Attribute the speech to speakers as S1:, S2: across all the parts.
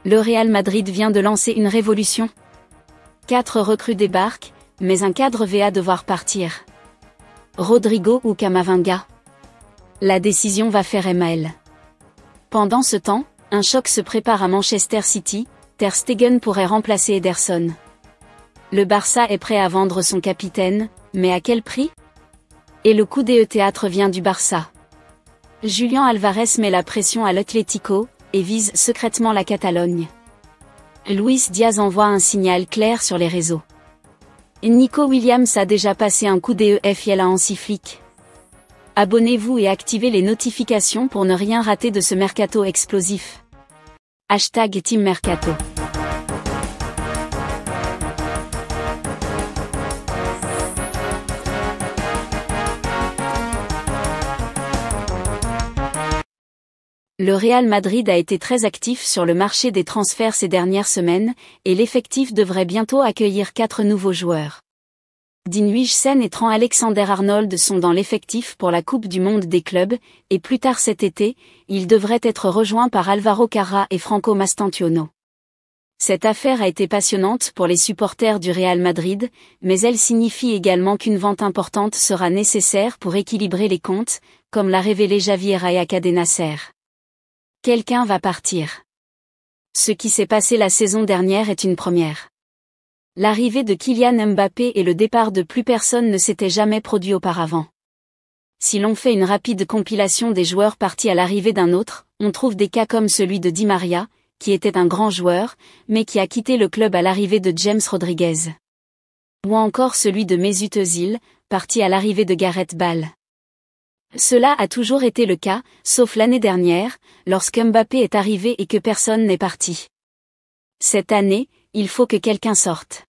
S1: Le Real Madrid vient de lancer une révolution. 4 recrues débarquent, mais un cadre va devoir partir. Rodrigo ou Camavinga? La décision va faire mal. Pendant ce temps, un choc se prépare à Manchester City, Ter Stegen pourrait remplacer Ederson. Le Barça est prêt à vendre son capitaine, mais à quel prix? Et le coup de théâtre vient du Barça. Julián Álvarez met la pression à l'Atlético, et vise secrètement la Catalogne. Luis Diaz envoie un signal clair sur les réseaux. Nico Williams a déjà passé un coup d'EFL à Hansi Flick. Abonnez-vous et activez les notifications pour ne rien rater de ce mercato explosif. #TeamMercato. Le Real Madrid a été très actif sur le marché des transferts ces dernières semaines, et l'effectif devrait bientôt accueillir 4 nouveaux joueurs. Dean Huijsen et Trent Alexander-Arnold sont dans l'effectif pour la Coupe du Monde des clubs, et plus tard cet été, ils devraient être rejoints par Alvaro Carra et Franco Mastantuono. Cette affaire a été passionnante pour les supporters du Real Madrid, mais elle signifie également qu'une vente importante sera nécessaire pour équilibrer les comptes, comme l'a révélé Javier Nasser. Quelqu'un va partir. Ce qui s'est passé la saison dernière est une première. L'arrivée de Kylian Mbappé et le départ de plus personne ne s'étaient jamais produits auparavant. Si l'on fait une rapide compilation des joueurs partis à l'arrivée d'un autre, on trouve des cas comme celui de Di Maria, qui était un grand joueur, mais qui a quitté le club à l'arrivée de James Rodriguez. Ou encore celui de Mesut Özil, parti à l'arrivée de Gareth Bale. Cela a toujours été le cas, sauf l'année dernière, lorsque Mbappé est arrivé et que personne n'est parti. Cette année, il faut que quelqu'un sorte.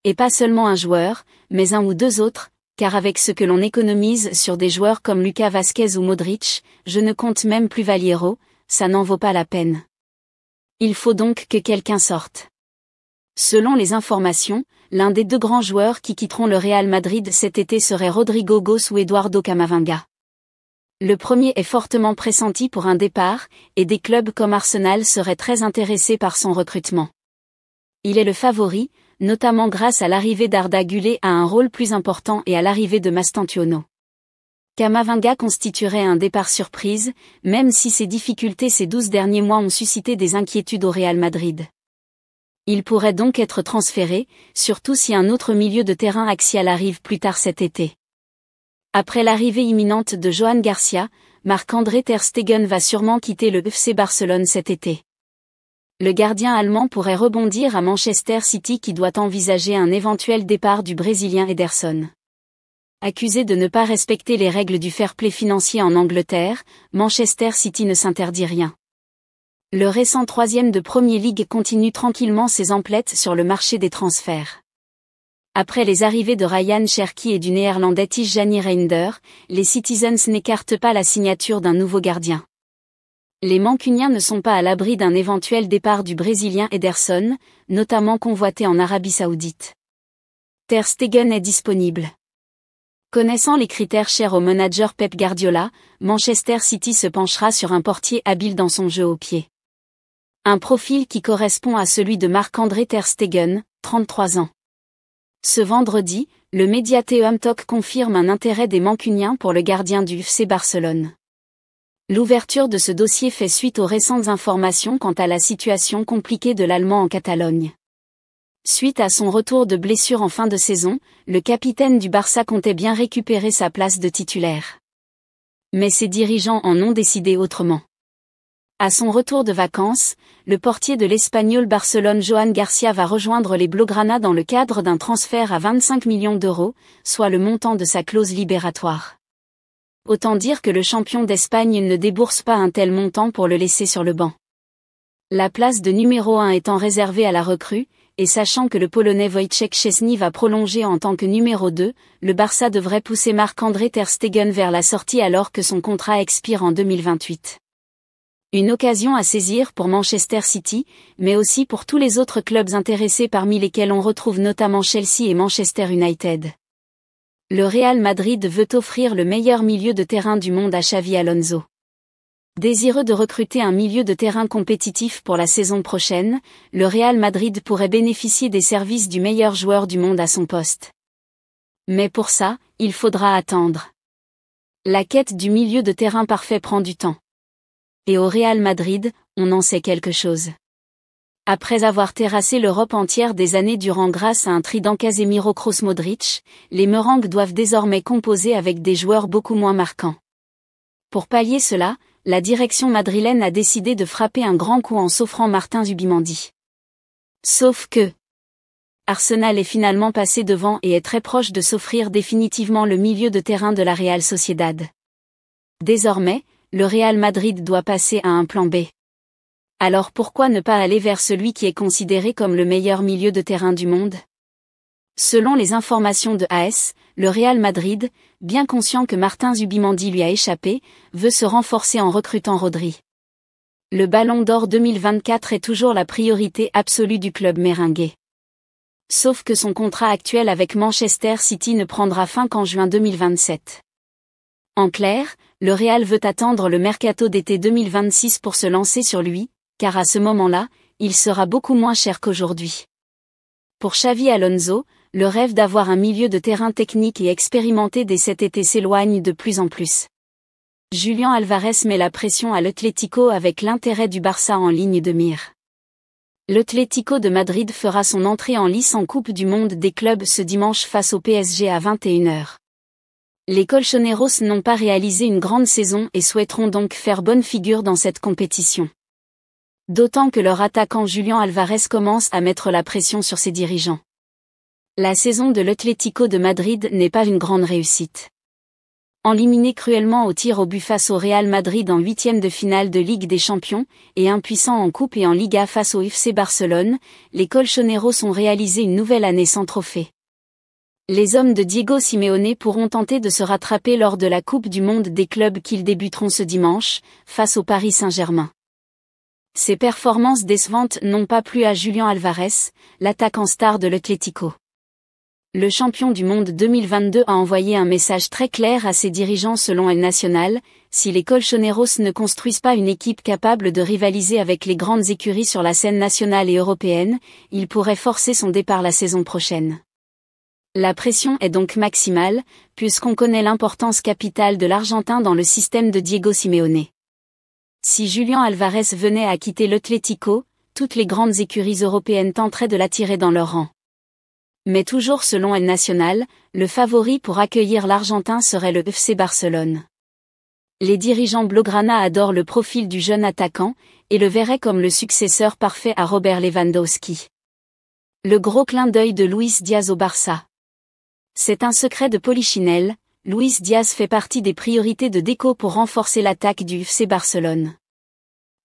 S1: Et pas seulement un joueur, mais un ou deux autres, car avec ce que l'on économise sur des joueurs comme Lucas Vazquez ou Modric, je ne compte même plus Valiero, ça n'en vaut pas la peine. Il faut donc que quelqu'un sorte. Selon les informations, l'un des 2 grands joueurs qui quitteront le Real Madrid cet été serait Rodrigo Goes ou Eduardo Camavinga. Le premier est fortement pressenti pour un départ, et des clubs comme Arsenal seraient très intéressés par son recrutement. Il est le favori, notamment grâce à l'arrivée d'Arda Güler à un rôle plus important et à l'arrivée de Mastantuono. Camavinga constituerait un départ surprise, même si ses difficultés ces 12 derniers mois ont suscité des inquiétudes au Real Madrid. Il pourrait donc être transféré, surtout si un autre milieu de terrain axial arrive plus tard cet été. Après l'arrivée imminente de Johan Garcia, Marc-André Ter Stegen va sûrement quitter le FC Barcelone cet été. Le gardien allemand pourrait rebondir à Manchester City qui doit envisager un éventuel départ du Brésilien Ederson. Accusé de ne pas respecter les règles du fair-play financier en Angleterre, Manchester City ne s'interdit rien. Le récent 3e de Premier League continue tranquillement ses emplettes sur le marché des transferts. Après les arrivées de Ryan Cherki et du néerlandais Tijjani Reinder, les Citizens n'écartent pas la signature d'un nouveau gardien. Les Mancuniens ne sont pas à l'abri d'un éventuel départ du Brésilien Ederson, notamment convoité en Arabie Saoudite. Ter Stegen est disponible. Connaissant les critères chers au manager Pep Guardiola, Manchester City se penchera sur un portier habile dans son jeu au pied. Un profil qui correspond à celui de Marc-André Ter Stegen, 33 ans. Ce vendredi, le média TEM Talk confirme un intérêt des Mancuniens pour le gardien du FC Barcelone. L'ouverture de ce dossier fait suite aux récentes informations quant à la situation compliquée de l'Allemand en Catalogne. Suite à son retour de blessure en fin de saison, le capitaine du Barça comptait bien récupérer sa place de titulaire. Mais ses dirigeants en ont décidé autrement. À son retour de vacances, le portier de l'Espagnol Barcelone Johan Garcia va rejoindre les Blaugrana dans le cadre d'un transfert à 25 millions d'euros, soit le montant de sa clause libératoire. Autant dire que le champion d'Espagne ne débourse pas un tel montant pour le laisser sur le banc. La place de numéro 1 étant réservée à la recrue, et sachant que le Polonais Wojciech Szczesny va prolonger en tant que numéro 2, le Barça devrait pousser Marc-André Ter Stegen vers la sortie alors que son contrat expire en 2028. Une occasion à saisir pour Manchester City, mais aussi pour tous les autres clubs intéressés parmi lesquels on retrouve notamment Chelsea et Manchester United. Le Real Madrid veut offrir le meilleur milieu de terrain du monde à Xavi Alonso. Désireux de recruter un milieu de terrain compétitif pour la saison prochaine, le Real Madrid pourrait bénéficier des services du meilleur joueur du monde à son poste. Mais pour ça, il faudra attendre. La quête du milieu de terrain parfait prend du temps. Et au Real Madrid, on en sait quelque chose. Après avoir terrassé l'Europe entière des années durant grâce à un trident Casemiro Kroos Modric, les Merengues doivent désormais composer avec des joueurs beaucoup moins marquants. Pour pallier cela, la direction madrilène a décidé de frapper un grand coup en s'offrant Martin Zubimendi. Sauf que Arsenal est finalement passé devant et est très proche de s'offrir définitivement le milieu de terrain de la Real Sociedad. Désormais, le Real Madrid doit passer à un plan B. Alors pourquoi ne pas aller vers celui qui est considéré comme le meilleur milieu de terrain du monde ? Selon les informations de AS, le Real Madrid, bien conscient que Martin Zubimendi lui a échappé, veut se renforcer en recrutant Rodri. Le Ballon d'Or 2024 est toujours la priorité absolue du club merengue. Sauf que son contrat actuel avec Manchester City ne prendra fin qu'en juin 2027. En clair, le Real veut attendre le mercato d'été 2026 pour se lancer sur lui, car à ce moment-là, il sera beaucoup moins cher qu'aujourd'hui. Pour Xavi Alonso, le rêve d'avoir un milieu de terrain technique et expérimenté dès cet été s'éloigne de plus en plus. Julián Álvarez met la pression à l'Atlético avec l'intérêt du Barça en ligne de mire. L'Atlético de Madrid fera son entrée en lice en Coupe du Monde des clubs ce dimanche face au PSG à 21h. Les Colchoneros n'ont pas réalisé une grande saison et souhaiteront donc faire bonne figure dans cette compétition. D'autant que leur attaquant Julián Álvarez commence à mettre la pression sur ses dirigeants. La saison de l'Atlético de Madrid n'est pas une grande réussite. Éliminé cruellement au tir au but face au Real Madrid en huitième de finale de Ligue des Champions, et impuissant en Coupe et en Liga face au FC Barcelone, les Colchoneros ont réalisé une nouvelle année sans trophée. Les hommes de Diego Simeone pourront tenter de se rattraper lors de la Coupe du Monde des clubs qu'ils débuteront ce dimanche, face au Paris Saint-Germain. Ces performances décevantes n'ont pas plu à Julián Álvarez, l'attaquant star de l'Atlético. Le champion du monde 2022 a envoyé un message très clair à ses dirigeants selon El Nacional: si les Colchoneros ne construisent pas une équipe capable de rivaliser avec les grandes écuries sur la scène nationale et européenne, il pourrait forcer son départ la saison prochaine. La pression est donc maximale, puisqu'on connaît l'importance capitale de l'Argentin dans le système de Diego Simeone. Si Julián Álvarez venait à quitter l'Atlético, toutes les grandes écuries européennes tenteraient de l'attirer dans leur rang. Mais toujours selon El Nacional, le favori pour accueillir l'Argentin serait le FC Barcelone. Les dirigeants blaugrana adorent le profil du jeune attaquant, et le verraient comme le successeur parfait à Robert Lewandowski. Le gros clin d'œil de Luis Diaz au Barça. C'est un secret de Polichinelle, Luis Diaz fait partie des priorités de Deco pour renforcer l'attaque du FC Barcelone.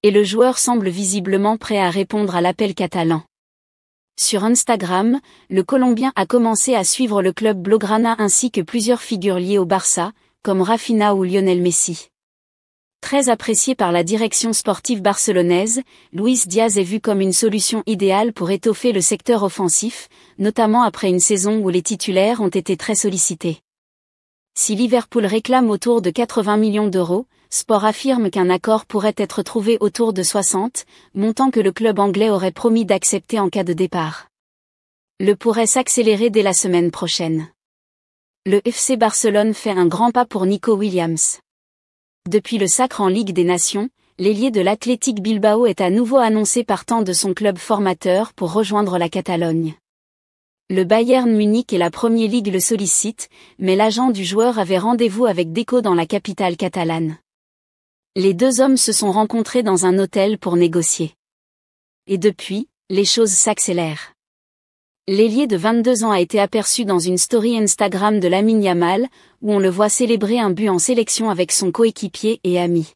S1: Et le joueur semble visiblement prêt à répondre à l'appel catalan. Sur Instagram, le Colombien a commencé à suivre le club blaugrana ainsi que plusieurs figures liées au Barça, comme Rafinha ou Lionel Messi. Très apprécié par la direction sportive barcelonaise, Luis Diaz est vu comme une solution idéale pour étoffer le secteur offensif, notamment après une saison où les titulaires ont été très sollicités. Si Liverpool réclame autour de 80 millions d'euros, Sport affirme qu'un accord pourrait être trouvé autour de 60, montant que le club anglais aurait promis d'accepter en cas de départ. Le pourrait s'accélérer dès la semaine prochaine. Le FC Barcelone fait un grand pas pour Nico Williams. Depuis le sacre en Ligue des Nations, l'ailier de l'Athletic Bilbao est à nouveau annoncé partant de son club formateur pour rejoindre la Catalogne. Le Bayern Munich et la Premier League le sollicitent, mais l'agent du joueur avait rendez-vous avec Deco dans la capitale catalane. Les deux hommes se sont rencontrés dans un hôtel pour négocier. Et depuis, les choses s'accélèrent. L'ailier de 22 ans a été aperçu dans une story Instagram de Lamine Yamal, où on le voit célébrer un but en sélection avec son coéquipier et ami.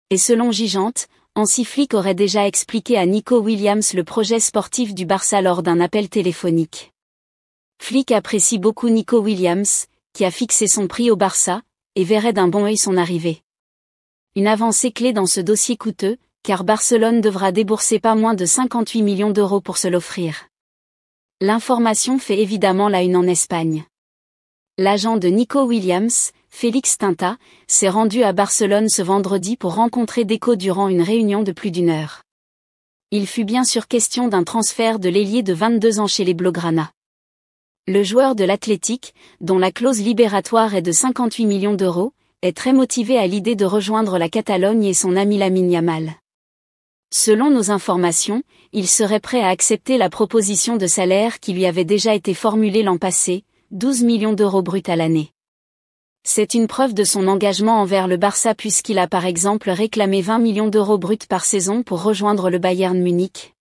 S1: Et selon Gigante, Hansi Flick aurait déjà expliqué à Nico Williams le projet sportif du Barça lors d'un appel téléphonique. Flick apprécie beaucoup Nico Williams, qui a fixé son prix au Barça, et verrait d'un bon œil son arrivée. Une avancée clé dans ce dossier coûteux, car Barcelone devra débourser pas moins de 58 millions d'euros pour se l'offrir. L'information fait évidemment la une en Espagne. L'agent de Nico Williams, Félix Tinta, s'est rendu à Barcelone ce vendredi pour rencontrer Deco durant une réunion de plus d'1 heure. Il fut bien sûr question d'un transfert de l'ailier de 22 ans chez les Blaugrana. Le joueur de l'Athletic, dont la clause libératoire est de 58 millions d'euros, est très motivé à l'idée de rejoindre la Catalogne et son ami Lamine Yamal. Selon nos informations, il serait prêt à accepter la proposition de salaire qui lui avait déjà été formulée l'an passé, 12 millions d'euros bruts à l'année. C'est une preuve de son engagement envers le Barça puisqu'il a par exemple réclamé 20 millions d'euros bruts par saison pour rejoindre le Bayern Munich.